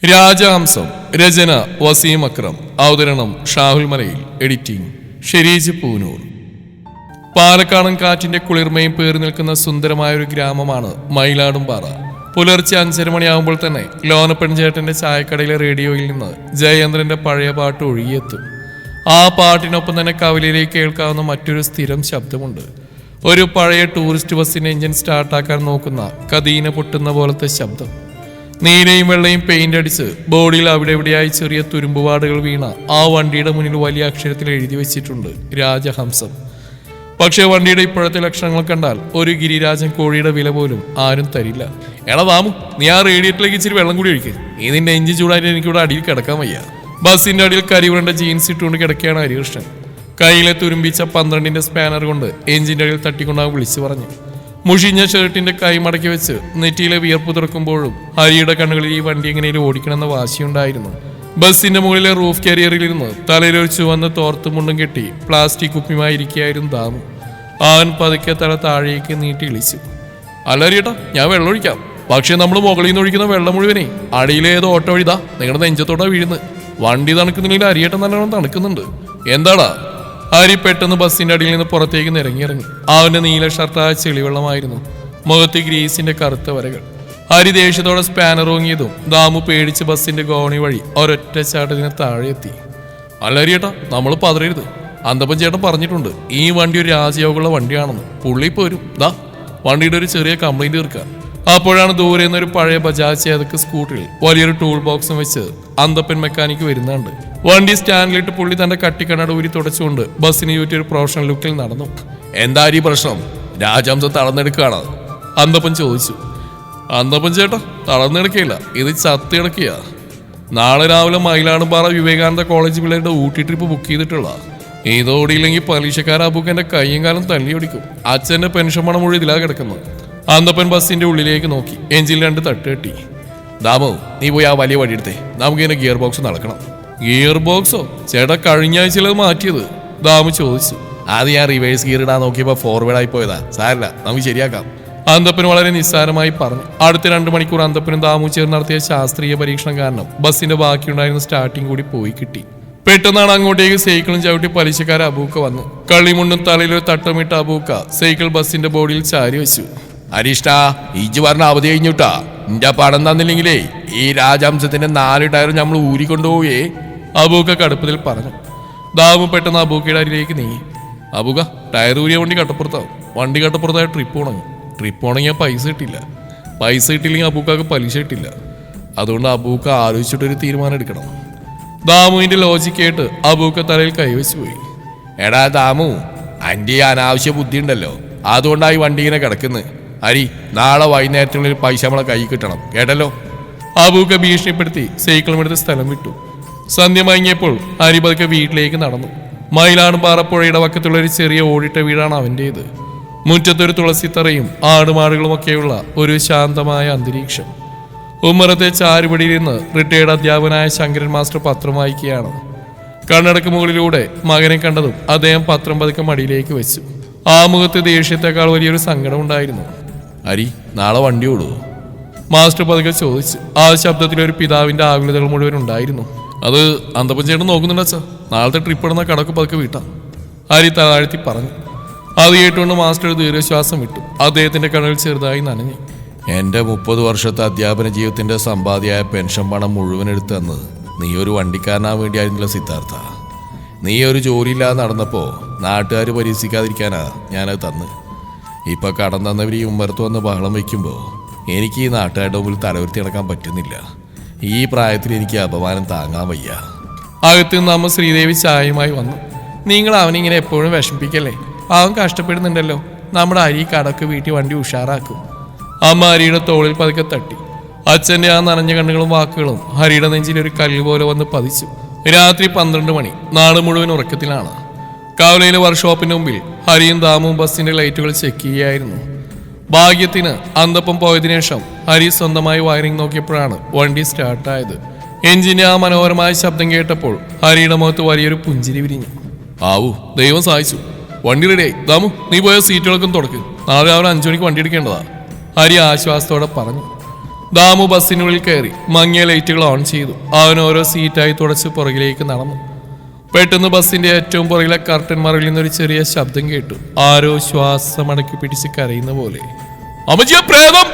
രാജഹംസം. രചന വസീം അക്രം. അവതരണം ഷാഹുൽ മലയിൽ. എഡിറ്റിംഗ് ഷെരീജ് പൂനൂർ. പാലക്കാടൻ കാറ്റിന്റെ കുളിർമയും പേറി നിൽക്കുന്ന സുന്ദരമായ ഒരു ഗ്രാമമാണ് മയിലാടുംപാറ. പുലർച്ചെ 5:30 മണിയാകുമ്പോൾ തന്നെ ലോനപ്പൻ ചേട്ടന്റെ ചായക്കടയിലെ റേഡിയോയിൽ നിന്ന് ജയേന്ദ്രന്റെ പഴയ പാട്ട് ഒഴുകിയെത്തും. ആ പാട്ടിനൊപ്പം തന്നെ കവലയിലേക്ക് കേൾക്കാവുന്ന മറ്റൊരു സ്ഥിരം ശബ്ദമുണ്ട്. ഒരു പഴയ ടൂറിസ്റ്റ് ബസ്സിന്റെ എഞ്ചിൻ സ്റ്റാർട്ടാക്കാൻ നോക്കുന്ന കദീന പൊട്ടുന്ന പോലത്തെ ശബ്ദം. നീലയും വെള്ളയും പെയിന്റ് അടിച്ച് ബോഡിയിൽ അവിടെ എവിടെയായി ചെറിയ തുരുമ്പുപാടുകൾ വീണ ആ വണ്ടിയുടെ മുന്നിൽ വലിയ അക്ഷരത്തിൽ എഴുതി വെച്ചിട്ടുണ്ട് രാജഹംസം. പക്ഷേ വണ്ടിയുടെ ഇപ്പോഴത്തെ ലക്ഷണങ്ങൾ കണ്ടാൽ ഒരു ഗിരിരാജൻ കോഴിയുടെ വില പോലും ആരും തരില്ല. എടാ വാമു, നീ ആ റേഡിയേറ്ററിലേക്ക് ഇച്ചിരി വെള്ളം കൂടി ഒഴിക്കുക. ഇതിന്റെ എഞ്ചിൻ ചൂടായിട്ട് എനിക്കിവിടെ അടിയിൽ കിടക്കാൻ വയ്യ. ബസ്സിന്റെ അടിയിൽ കരിവരണ്ട ജീൻസ് ഇട്ടുകൊണ്ട് കിടക്കുകയാണ് ഹരികൃഷ്ണൻ. കയ്യിലെ തുരുമ്പിച്ച 12-ന്റെ സ്പാനർ കൊണ്ട് എഞ്ചിന്റെ അടിയിൽ തട്ടിക്കൊണ്ടാകും വിളിച്ചു പറഞ്ഞു. മുഷിഞ്ഞ ഷർട്ടിന്റെ കൈ മടക്കി വെച്ച് നെറ്റിയിലെ വിയർപ്പ് തുറക്കുമ്പോഴും ഹരിയുടെ കണ്ണുകളിൽ ഈ വണ്ടി എങ്ങനെയും ഓടിക്കണമെന്ന വാശിയുണ്ടായിരുന്നു. ബസ്സിന്റെ മുകളിലെ റൂഫ് കാരിയറിലിരുന്ന് തലയിലൊരു ചുവന്ന തോർത്തും മുണ്ടും കെട്ടി പ്ലാസ്റ്റിക് കുപ്പിയുമായി ഇരിക്കുകയായിരുന്നു ദാമു. അവൻ പതുക്കെ തല താഴേക്ക് നീട്ടി ഇളിച്ചു. അല്ലറിയട്ടാ, ഞാൻ വെള്ളം ഒഴിക്കാം. പക്ഷെ നമ്മൾ മുകളിൽ നിന്ന് ഒഴിക്കുന്ന വെള്ളം മുഴുവനേ അടിയിലേതോ ഓട്ടോ വഴിതാ നിങ്ങളുടെ നെഞ്ചത്തോട്ടാ വീഴുന്നത്. വണ്ടി തണുക്കുന്നില്ലെങ്കിൽ അരിയേട്ടൻ നല്ലോണം തണുക്കുന്നുണ്ട്. എന്താടാ? ഹരി പെട്ടെന്ന് ബസ്സിന്റെ അടിയിൽ നിന്ന് പുറത്തേക്ക് നിരങ്ങിയിറങ്ങി. അവന്റെ നീല ഷർട്ടായ ചെളിവെള്ളമായിരുന്നു. മുഖത്ത് ഗ്രീസിന്റെ കറുത്ത വരകൾ. ഹരി ദേഷ്യത്തോടെ സ്പാനർ ഓങ്ങിയതും ദാമു പേടിച്ച് ബസ്സിന്റെ ഗോണി വഴി ഒരൊറ്റ ചാട്ടത്തിന് താഴെ എത്തി. അല്ലരിയേട്ടാ, നമ്മൾ പതറരുത്. അന്തപ്പൻ ചേട്ടൻ പറഞ്ഞിട്ടുണ്ട് ഈ വണ്ടി ഒരു രാജയോഗമുള്ള വണ്ടിയാണെന്ന്. പുള്ളി ഇപ്പോൾ വരും. ദാ വണ്ടിയുടെ ഒരു ചെറിയ കംപ്ലൈന്റ് തീർക്കാൻ. അപ്പോഴാണ് ദൂരെ നിന്നൊരു പഴയ ബജാജ് ചേതക്ക് സ്കൂട്ടറിൽ വലിയൊരു ടൂൾ ബോക്സും വെച്ച് അന്തപ്പൻ മെക്കാനിക്ക് വരുന്നുണ്ട്. വണ്ടി സ്റ്റാൻഡിലിട്ട് പുള്ളി തന്റെ കട്ടിക്കണ്ണട ഊരി തുടച്ചുകൊണ്ട് ബസ്സിന് ചുറ്റി ഒരു പ്രൊഫഷണൽ ലുക്കിൽ നടന്നു. എന്താ ഈ പ്രശ്നം? രാജഹംസം തളർന്നെടുക്കുകയാണ്? അന്തപ്പൻ ചോദിച്ചു. അന്തപ്പൻ ചേട്ടാ, തളർന്നെടുക്കയില്ല, ഇത് ചത്തി കിടക്കുക. നാളെ രാവിലെ മയിലാടുംപാറ വിവേകാനന്ദ കോളേജ് പിള്ളേരുടെ ഊട്ടി ട്രിപ്പ് ബുക്ക് ചെയ്തിട്ടുള്ള. ഇതോടിയില്ലെങ്കിൽ പരീക്ഷക്കാർ അബൂക്കന്റെ കയ്യും കാലം തല്ലിയൊടിക്കും. അച്ഛന്റെ പെൻഷൻ പണം മുഴുവൻ ഇതിലാ കിടക്കുന്നത്. അന്തപ്പൻ ബസ്സിന്റെ ഉള്ളിലേക്ക് നോക്കി എഞ്ചിൽ 2 തട്ട് കെട്ടി. ദാമു, നീ പോയി ആ വലിയ വഴി എടുത്തേ, നമുക്കിങ്ങനെ ഗിയർ ബോക്സ് നടക്കണം. ഗിയർ ബോക്സോ? ചേട്ടാ, കഴിഞ്ഞ ആഴ്ചയിലത് മാറ്റിയത്. ദാമു ചോദിച്ചു. അത് ഞാൻ റിവേഴ്സ് ഗിയർ ഇടാൻ നോക്കിയപ്പോൾ ഫോർവേഡ് ആയി പോയതാ. സാരല്ല, നമുക്ക് ശരിയാക്കാം. അന്തപ്പൻ വളരെ നിസ്സാരമായി പറഞ്ഞു. അടുത്ത 2 മണിക്കൂർ അന്തപ്പനും ദാമു ചേർന്ന് നടത്തിയ ശാസ്ത്രീയ പരീക്ഷണം കാരണം ബസ്സിന്റെ ബാക്കിയുണ്ടായിരുന്ന സ്റ്റാർട്ടിങ് കൂടി പോയി കിട്ടി. പെട്ടെന്നാണ് അങ്ങോട്ടേക്ക് സൈക്കിളും ചവിട്ടി പലിശക്കാരൻ അബൂക്ക വന്നു. കളിമുണ്ടും തലയിലൊരു തട്ടമിട്ട അബൂക്ക സൈക്കിൾ ബസ്സിന്റെ ബോഡിയിൽ ചാരി വെച്ചു. അരിഷ്ടാ, ഇജ് പറഞ്ഞ അവധി കഴിഞ്ഞുട്ടാ. നിന്റെ പണം തന്നില്ലെങ്കിലേ ഈ രാജഹംസത്തിന്റെ 4 ടയർ നമ്മൾ ഊരിക്കൊണ്ടുപോയേ, അബൂക്ക കടുപ്പത്തിൽ പറഞ്ഞു. ദാമു പെട്ടെന്ന് അബൂക്കയുടെ അരിയിലേക്ക് നീങ്ങി. അബൂക്ക, ടയർ ഊരിയ വണ്ടി കട്ടപ്പുറത്താവും. വണ്ടി കട്ടപ്പുറത്തായ ട്രിപ്പ് ഉണങ്ങും. ട്രിപ്പ് ഉണങ്ങിയാൽ പൈസ കിട്ടില്ലെങ്കിൽ അബൂക്കാക്ക് പലിശ കിട്ടില്ല. അതുകൊണ്ട് അബൂക്ക ആലോചിച്ചിട്ടൊരു തീരുമാനം എടുക്കണം. ദാമുവിന്റെ ലോജിക് കേട്ട് അബൂക്ക തലയിൽ കൈവച്ചു പോയി. എടാ ദാമു, അന്റെ അനാവശ്യ ബുദ്ധി ഉണ്ടല്ലോ, അതുകൊണ്ടായി വണ്ടി ഇങ്ങനെ കിടക്കുന്നത്. ഹരി, നാളെ വൈകുന്നേരത്തിനുള്ളിൽ പൈസ നമ്മളെ കൈ കിട്ടണം, കേട്ടല്ലോ? അബൂക്ക ഭീഷണിപ്പെടുത്തി സൈക്കിളും എടുത്ത് സ്ഥലം വിട്ടു. സന്ധ്യ മയങ്ങിയപ്പോൾ ഹരി പതുക്കെ വീട്ടിലേക്ക് നടന്നു. മയിലാടുംപാറ പുഴയുടെ വക്കത്തുള്ള ഒരു ചെറിയ ഓടിട്ട വീടാണ് അവൻ്റേത്. മുറ്റത്തൊരു തുളസിത്തറയും ആടുമാടുകളുമൊക്കെയുള്ള ഒരു ശാന്തമായ അന്തരീക്ഷം. ഉമ്മറത്തെ ചാരുപടിയിൽ നിന്ന് റിട്ടയർഡ് അധ്യാപകനായ ശങ്കരൻ മാസ്റ്റർ പത്രം വായിക്കുകയാണ്. കണ്ണടക്ക് മുകളിലൂടെ മകനെ കണ്ടതും അദ്ദേഹം പത്രം പതുക്കെ മടിയിലേക്ക് വെച്ചു. ആ മുഖത്ത് ദേഷ്യത്തെക്കാൾ വലിയൊരു സങ്കടം ഉണ്ടായിരുന്നു. ഹരി, നാളെ വണ്ടി ഓടുവോ? മാസ്റ്റർ പതുക്കെ ചോദിച്ചു. ആ ശബ്ദത്തിലൊരു പിതാവിന്റെ ആകുലതകൾ മുഴുവൻ ഉണ്ടായിരുന്നു. അത് അന്തപ്പൻ ചേട്ടൻ നോക്കുന്നുണ്ട് അച്ഛാ. നാളത്തെ ട്രിപ്പ് ഇടുന്ന കടക്ക് പതുക്കെ വീട്ടാം, ഹരി താഴ്ത്തി പറഞ്ഞു. അത് കേട്ടുകൊണ്ട് മാസ്റ്റർ ദീർഘശ്വാസം വിട്ടു. അദ്ദേഹത്തിന്റെ കണ്ണുകൾ ചെറുതായി നനഞ്ഞു. എന്റെ 30 വർഷത്തെ അധ്യാപന ജീവിതത്തിന്റെ സമ്പാദ്യമായ പെൻഷൻ പണം മുഴുവൻ എടുത്തു തന്നത് നീ ഒരു വണ്ടിക്കാരനാൻ വേണ്ടിയായിരുന്നില്ല സിദ്ധാർത്ഥ. നീ ഒരു ജോലിയില്ലാതെ നടന്നപ്പോൾ നാട്ടുകാർ പരീക്ഷിക്കാതിരിക്കാനാ ഞാനത് തന്ന്. ഇപ്പൊ കടം തന്നവർ ഈ ഉമ്മറത്ത് വന്ന് ബഹളം വയ്ക്കുമ്പോൾ എനിക്ക് ഈ നാട്ടുകാരുടെ മുമ്പിൽ തലവരുത്തി നടക്കാൻ പറ്റുന്നില്ല. ഈ പ്രായത്തിൽ എനിക്ക് അപമാനം താങ്ങാൻ വയ്യ. അകത്ത് നിന്ന് അമ്മ ശ്രീദേവി ചായയുമായി വന്നു. നിങ്ങൾ അവനിങ്ങനെ എപ്പോഴും വിഷമിപ്പിക്കല്ലേ, അവൻ കഷ്ടപ്പെടുന്നുണ്ടല്ലോ. നമ്മുടെ അരി കടക്ക് വീട്ടിൽ വണ്ടി ഉഷാറാക്കും. അമ്മ ഹരിയുടെ തോളിൽ പതുക്കെ തട്ടി. അച്ഛൻ്റെ ആ നനഞ്ഞ കണ്ണുകളും വാക്കുകളും ഹരിയുടെ നെഞ്ചിൽ ഒരു കല്ല് പോലെ വന്ന് പതിച്ചു. രാത്രി 12 മണി. നാട് മുഴുവൻ ഉറക്കത്തിലാണ്. കവലയിലെ വർക്ക്ഷോപ്പിന് മുമ്പിൽ ഹരിയും ദാമുവും ബസ്സിന്റെ ലൈറ്റുകൾ ചെക്ക് ചെയ്യുകയായിരുന്നു. ഭാഗ്യത്തിന് അന്തപ്പം പോയതിനു ശേഷം ഹരി സ്വന്തമായി വയറിംഗ് നോക്കിയപ്പോഴാണ് വണ്ടി സ്റ്റാർട്ടായത്. എഞ്ചിന്റെ ആ മനോഹരമായ ശബ്ദം കേട്ടപ്പോൾ ഹരിയുടെ മുഖത്ത് വലിയൊരു പുഞ്ചിരി വിരിഞ്ഞു. ആവൂ, ദൈവം സഹായിച്ചു. വണ്ടി റെഡിയായി. ദാമു, നീ പോയ സീറ്റുകൾക്കും തുടക്ക്. നാളെ രാവിലെ 5 മണിക്ക് വണ്ടി എടുക്കേണ്ടതാ, ഹരി ആശ്വാസത്തോടെ പറഞ്ഞു. ദാമു ബസ്സിനുള്ളിൽ കയറി മങ്ങിയ ലൈറ്റുകൾ ഓൺ ചെയ്തു. അവൻ ഓരോ സീറ്റായി തുടച്ച് പുറകിലേക്ക് നടന്നു. പെട്ടെന്ന് ബസ്സിന്റെ ഏറ്റവും പുറകിലെ കർട്ടൻ മറവിൽ നിന്നൊരു ചെറിയ ശബ്ദം കേട്ടു. ആരോ ശ്വാസമടക്കി പിടിച്ച് കരയുന്ന പോലെ. അമ്മജിയെ പ്രേതം!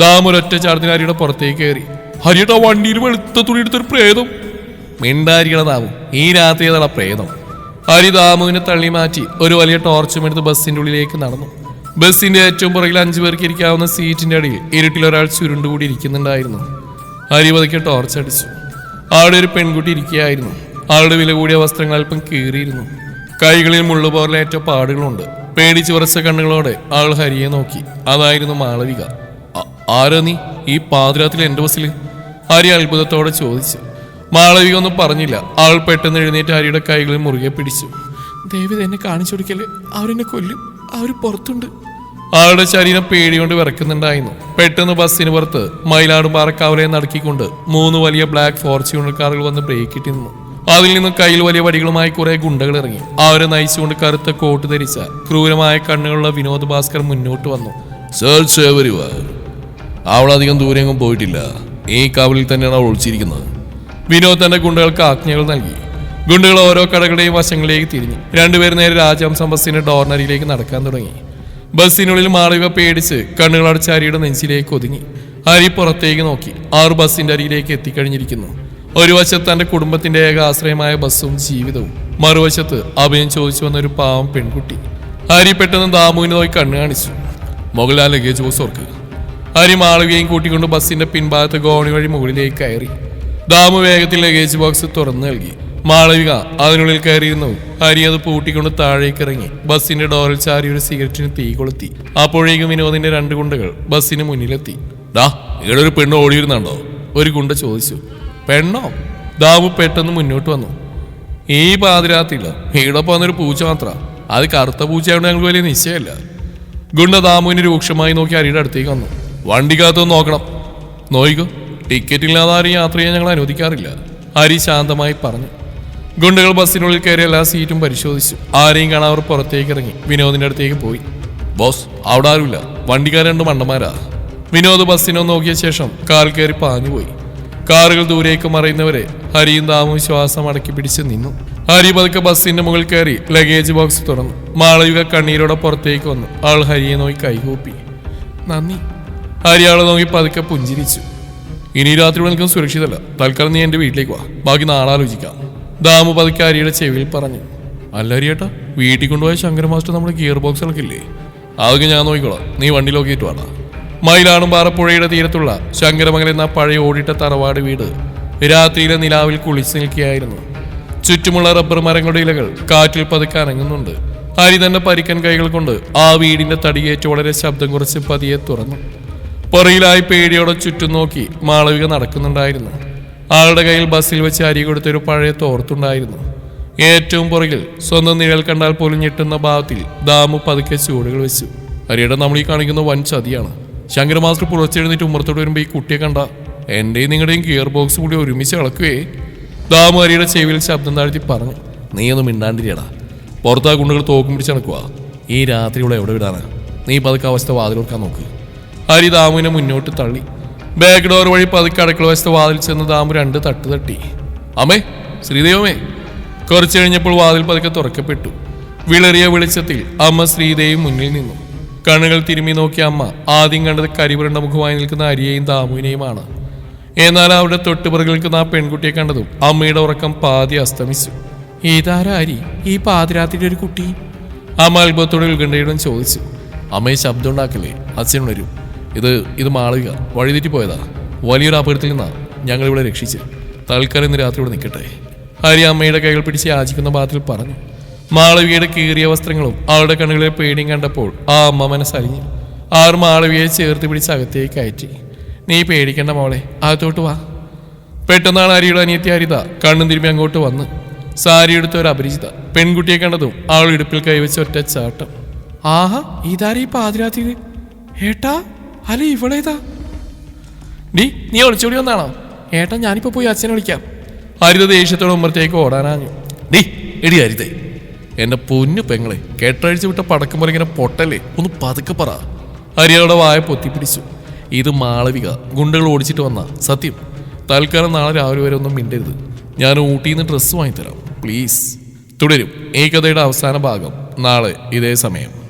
ദാമു ഒരൊറ്റ ചാർത്തിന് ഹരിയുടെ പുറത്തേക്ക് കയറി. ഹരിയുടെ വണ്ടിയിൽ വെളുത്ത തുണി എടുത്തൊരു പ്രേതം. മിണ്ടാരികള ദാമു, ഈ രാത്രി ഏതാ പ്രേതം? ഹരി ദാമുവിനെ തള്ളി മാറ്റി ഒരു വലിയ ടോർച്ചും എടുത്ത് ബസ്സിന്റെ ഉള്ളിലേക്ക് നടന്നു. ബസ്സിന്റെ ഏറ്റവും പുറകിൽ 5 പേർക്ക് ഇരിക്കാവുന്ന സീറ്റിന്റെ അടിയിൽ ഇരുട്ടിൽ ഒരാൾ ചുരുണ്ടുകൂടി ഇരിക്കുന്നുണ്ടായിരുന്നു. ഹരി പതുക്കെ ടോർച്ച് അടിച്ചു. അവിടെ ഒരു പെൺകുട്ടി ഇരിക്കുകയായിരുന്നു. ആളുടെ വില കൂടിയ വസ്ത്രങ്ങൾ അല്പം കീറിയിരുന്നു. കൈകളിൽ മുള്ളുപോറിലേറ്റ പാടുകളുണ്ട്. പേടിച്ച് ഉറച്ച കണ്ണുകളോടെ ആൾ ഹരിയെ നോക്കി. അതായിരുന്നു മാളവിക. ആരാ നീ ഈ പാതിരാത്രിയിൽ എന്റെ ബസ്സിൽ? ഹരി അത്ഭുതത്തോടെ ചോദിച്ചു. മാളവിക ഒന്നും പറഞ്ഞില്ല. ആൾ പെട്ടെന്ന് എഴുന്നേറ്റ് ഹരിയുടെ കൈകളിൽ മുറുകെ പിടിച്ചു. ദേവി എന്നെ കാണിച്ചു കൊടുക്കല്ലേ, അവരെന്നെ കൊല്ലും, അവർ പുറത്തുണ്ട്. ആളുടെ ശരീരം പേടികൊണ്ട് വിറക്കുന്നുണ്ടായിരുന്നു. പെട്ടെന്ന് ബസ്സിന് പുറത്ത് മയിലാടുംപാറക്കാവലയെ നടക്കിക്കൊണ്ട് 3 വലിയ ബ്ലാക്ക് ഫോർച്യൂണർ കാറുകൾ വന്ന് ബ്രേക്ക് ഇട്ടി നിന്നു. അതിൽ നിന്ന് കയ്യിൽ വലിയ വടികളുമായി കുറെ ഗുണ്ടകൾ ഇറങ്ങി. അവരെ നയിച്ചുകൊണ്ട് കറുത്ത കോട്ട് ധരിച്ച ക്രൂരമായ കണ്ണുകളുള്ള വിനോദ് ഭാസ്കർ മുന്നോട്ട് വന്നു. അവളധികം ദൂരെങ്ങും പോയിട്ടില്ല, ഈ കാവലിൽ തന്നെയാണ് അവൾ ഒളിച്ചിരിക്കുന്നത്. വിനോദ് തന്റെ ഗുണ്ടകൾക്ക് ആജ്ഞകൾ നൽകി. ഗുണ്ടകൾ ഓരോ കടകളുടെയും വശങ്ങളിലേക്ക് തിരിഞ്ഞു. 2 പേർ നേരെ രാജഹംസം ബസ്സിന്റെ ഡോർണറിയിലേക്ക് നടക്കാൻ തുടങ്ങി. ബസ്സിനുള്ളിൽ മാളവിക പേടിച്ച് കണ്ണുകളടച്ച് ഹരിയുടെ നെഞ്ചിലേക്ക് ഒതുങ്ങി. ഹരി പുറത്തേക്ക് നോക്കി. 6 ബസ്സിന്റെ അരിയിലേക്ക് എത്തിക്കഴിഞ്ഞിരിക്കുന്നു. ഒരു വശത്ത് തന്റെ കുടുംബത്തിന്റെ ഏക ആശ്രയമായ ബസ്സും ജീവിതവും, മറുവശത്ത് അഭയം ചോദിച്ചു വന്ന ഒരു പാവം പെൺകുട്ടി. ഹരി പെട്ടെന്ന് ദാമുവിനെ നോക്കി കണ്ണു കാണിച്ചു. മുകളിൽ ആ ലഗേജ് ബോക്സ് ഓർക്ക്. ഹരി മാളവികയും കൂട്ടിക്കൊണ്ട് ബസ്സിന്റെ പിൻഭാഗത്ത് ഗോണി വഴി മുകളിലേക്ക് കയറി. ദാമു വേഗത്തിൽ ലഗേജ് ബോക്സ് തുറന്നു നൽകി. മാളവിക അതിനുള്ളിൽ കയറിയിരുന്നു. ഹരി അത് പൂട്ടിക്കൊണ്ട് താഴേക്ക് ഇറങ്ങി. ബസ്സിന്റെ ഡോറിൽ ചാരി ഒരു സിഗരറ്റിന് തീ കൊളുത്തി. അപ്പോഴേക്കും വിനോദിന്റെ 2 ഗുണ്ടകൾ ബസ്സിന് മുന്നിലെത്തി. ഇവിടെ ഒരു പെണ്ണ് ഓടിയിരുന്നുണ്ടോ? ഒരു ഗുണ്ട ചോദിച്ചു. പെണ്ണോ? ദാമു പെട്ടെന്ന് മുന്നോട്ട് വന്നു. ഈ പാതിരാത്തില്ല, ഇവിടെ പോന്നൊരു പൂച്ച മാത്രം. അത് കറുത്ത പൂച്ചയായതുകൊണ്ട് ഞങ്ങൾക്ക് വലിയ നിശ്ചയമല്ല. ഗുണ്ട ദാമുവിനെ രൂക്ഷമായി നോക്കി ഹരിയുടെ അടുത്തേക്ക് വന്നു. വണ്ടിക്കകത്തൊന്ന് നോക്കണം. നോയിക്കോ, ടിക്കറ്റ് ഇല്ലാതെ ആരും യാത്ര ചെയ്യാൻ ഞങ്ങൾ അനുവദിക്കാറില്ല, ഹരി ശാന്തമായി പറഞ്ഞു. ഗുണ്ടകൾ ബസ്സിനുള്ളിൽ കയറി എല്ലാ സീറ്റും പരിശോധിച്ചു. ആരെയും കാണാൻ അവർ പുറത്തേക്ക് ഇറങ്ങി വിനോദിന്റെ അടുത്തേക്ക് പോയി. ബോസ്, അവിടെ ആരുമില്ല, വണ്ടിക്കാർ 2 മണ്ടന്മാരാ. വിനോദ് ബസ്സിനോ നോക്കിയ ശേഷം കാർ കയറി പാഞ്ഞുപോയി. കാറുകൾ ദൂരേക്ക് മറയുന്നവരെ ഹരിയും ദാമുവും ശ്വാസം അടക്കി പിടിച്ച് നിന്നു. ഹരി പതുക്കെ ബസ്സിന്റെ മുകളിൽ കയറി ലഗേജ് ബോക്സ് തുറന്നു. മാളവിക കണ്ണീരോടെ പുറത്തേക്ക് വന്നു. ആൾ ഹരിയെ നോക്കി കൈകൂപ്പി. നന്ദി. ഹരി ആളെ നോക്കി പതുക്കെ പുഞ്ചിരിച്ചു. ഇനി രാത്രി നിൽക്കും സുരക്ഷിതല്ല, തൽക്കാലം നീ എന്റെ വീട്ടിലേക്ക് വാ, ബാക്കി നാളെ ആലോചിക്കാം. ദാമു പതുക്കെ ഹരിയുടെ ചെവിയിൽ പറഞ്ഞു. അല്ല ഹരിയേട്ടാ, വീട്ടിൽ കൊണ്ടുപോയ ശങ്കര മാസ്റ്റർ നമ്മുടെ ഗിയർ ബോക്സുകളൊക്കെ ഇല്ലേ? അതൊക്കെ ഞാൻ നോക്കിക്കോളാം, നീ വണ്ടി നോക്കിയിട്ട് വേണം. മയിലാടുംപാറ പുഴയുടെ തീരത്തുള്ള ശങ്കരമംഗൽ എന്ന പഴയ ഓടിട്ട തറവാട് വീട് രാത്രിയിലെ നിലാവിൽ കുളിച്ചു നിൽക്കുകയായിരുന്നു. ചുറ്റുമുള്ള റബ്ബർ മരങ്ങളുടെ ഇലകൾ കാറ്റിൽ പതുക്കെ അനങ്ങുന്നുണ്ട്. ഹരി തന്റെ പരിക്കൻ കൈകൾ കൊണ്ട് ആ വീടിന്റെ തടിയേറ്റ് വളരെ ശബ്ദം കുറച്ച് പതിയെ തുറന്നു. പുറയിലായി പേടിയോടെ ചുറ്റും നോക്കി മാളവിക നടക്കുന്നുണ്ടായിരുന്നു. ആളുടെ കയ്യിൽ ബസ്സിൽ വെച്ച് അരി കൊടുത്തൊരു പഴയ തോർത്തുണ്ടായിരുന്നു. ഏറ്റവും പുറകിൽ സ്വന്തം നിഴൽ കണ്ടാൽ പോലും ഞെട്ടുന്ന ഭാവത്തിൽ ദാമു പതുക്കെ ചൂടുകൾ വെച്ചു. ഹരിയുടെ നമ്മൾ ഈ കാണിക്കുന്ന വൻ ചതിയാണ്. ശങ്കര മാസ്റ്റർ പുറത്തെഴുന്നേറ്റ് ഉമ്മറത്തോട് വരുമ്പോൾ ഈ കുട്ടിയെ കണ്ട എന്റെയും നിങ്ങളുടെയും ഗിയർ ബോക്സ് കൂടി ഒരുമിച്ച് കളക്കുവേ. ദാമു ഹരിയുടെ ചെവിയിൽ ശബ്ദം താഴ്ത്തി പറഞ്ഞു. നീ ഒന്നും മിണ്ടാണ്ടിരിയടാ, പുറത്താ ഗുണ്ടകൾ തോക്കും പിടിച്ച് നടക്കുക. ഈ രാത്രി ഇവിടെ എവിടെ വിടാനാ? നീ പതുക്കെ അവസ്ഥ വാതിലോർക്കാൻ നോക്ക്. ഹരി ദാമുവിനെ മുന്നോട്ട് തള്ളി. ബാക്ക് ഡോർ വഴി പതുക്കെ അടുക്കള വശത്ത് വാതിൽ ചെന്ന് ദാമു 2 തട്ട് തട്ടി. അമ്മേ, ശ്രീദേവമേ. കുറച്ചു കഴിഞ്ഞപ്പോൾ വാതിൽ പതുക്കെ തുറക്കപ്പെട്ടു. വിളറിയ വെളിച്ചത്തിൽ അമ്മ ശ്രീദേവി മുന്നിൽ നിന്നു. കണ്ണുകൾ തിരുമ്മി നോക്കിയ അമ്മ ആദ്യം കണ്ടത് കരിപുരണ്ട മുഖമായി നിൽക്കുന്ന ഹരിയെയും ദാമുവിനെയുമാണ്. എന്നാൽ അവിടെ തൊട്ടുപിറകിൽ നിൽക്കുന്ന ആ പെൺകുട്ടിയെ കണ്ടതും അമ്മയുടെ ഉറക്കം പാതി അസ്തമിച്ചു. ഇതാരാ ഹരി, ഈ പാതിരാത്രിയുടെ ഒരു കുട്ടി? അമ്മ അത്ഭുതത്തോടെ ഉത്കണ്ഠയോടും ചോദിച്ചു. അമ്മയെ ശബ്ദം ഉണ്ടാക്കല്ലേ, അച്ഛൻ വരും. ഇത് മാളവിക വഴിതെറ്റി പോയതാ. വലിയൊരു അപകടത്തിൽ നിന്നാ ഞങ്ങളിവിടെ രക്ഷിച്ച്. തൽക്കാലം ഇന്ന് രാത്രി ഇവിടെ നിൽക്കട്ടെ. ഹരി അമ്മയുടെ കൈകൾ പിടിച്ച് യാചിക്കുന്ന ഭാഗത്തിൽ പറഞ്ഞു. മാളവികയുടെ കീറിയ വസ്ത്രങ്ങളും അവളുടെ കണ്ണുകളിലെ പേടിയും കണ്ടപ്പോൾ ആ അമ്മ മനസ്സറിഞ്ഞു. ആർ മാളവികയെ ചേർത്ത് പിടിച്ച് അകത്തേക്ക് കയറ്റി. നീ പേടിക്കണ്ട മോളെ, അകത്തോട്ട് വാ. പെട്ടെന്നാണ് ഹരിയുടെ അനിയത്തി ഹരിത കണ്ണും തിരുമ്പി അങ്ങോട്ട് വന്ന്. സാരി എടുത്ത ഒരു അപരിചിത പെൺകുട്ടിയെ കണ്ടതും അവൾ ഇടുപ്പിൽ കൈവച്ച് ഒറ്റ ചാട്ടം. ആഹാ, ഇതാരീ പാതിരാത്രി? ഏട്ടാ, അല്ല ഇവളേതാ? നീ ഒളിച്ചോടി വന്നാണോ? ഏട്ടാ, ഞാനിപ്പോ പോയി അച്ഛനെ വിളിക്കാം. ഹരിത ദേഷ്യത്തോടെ ഉമ്മറത്തേക്ക് ഓടാനാഞ്ഞു. എടി ഹരിതേ, എന്റെ പൊന്നു പെങ്ങളെ, കെട്ടഴിച്ച് വിട്ട പടക്കം പോലെ ഇങ്ങനെ പൊട്ടല്ലേ, ഒന്ന് പതുക്കെ പറ. ഹരിയുടെ വായ പൊത്തിപ്പിടിച്ചു. ഇത് മാളവിക ഗുണ്ടകൾ ഓടിച്ചിട്ട് വന്ന സത്യം. തൽക്കാലം നാളെ രാവിലെ വരെ ഒന്നും മിണ്ടരുത്. ഞാൻ ഊട്ടിയിൽ നിന്ന് ഡ്രസ്സ് വാങ്ങിത്തരാം പ്ലീസ്. തുടരും ഈ കഥയുടെ അവസാന ഭാഗം നാളെ ഇതേ സമയം.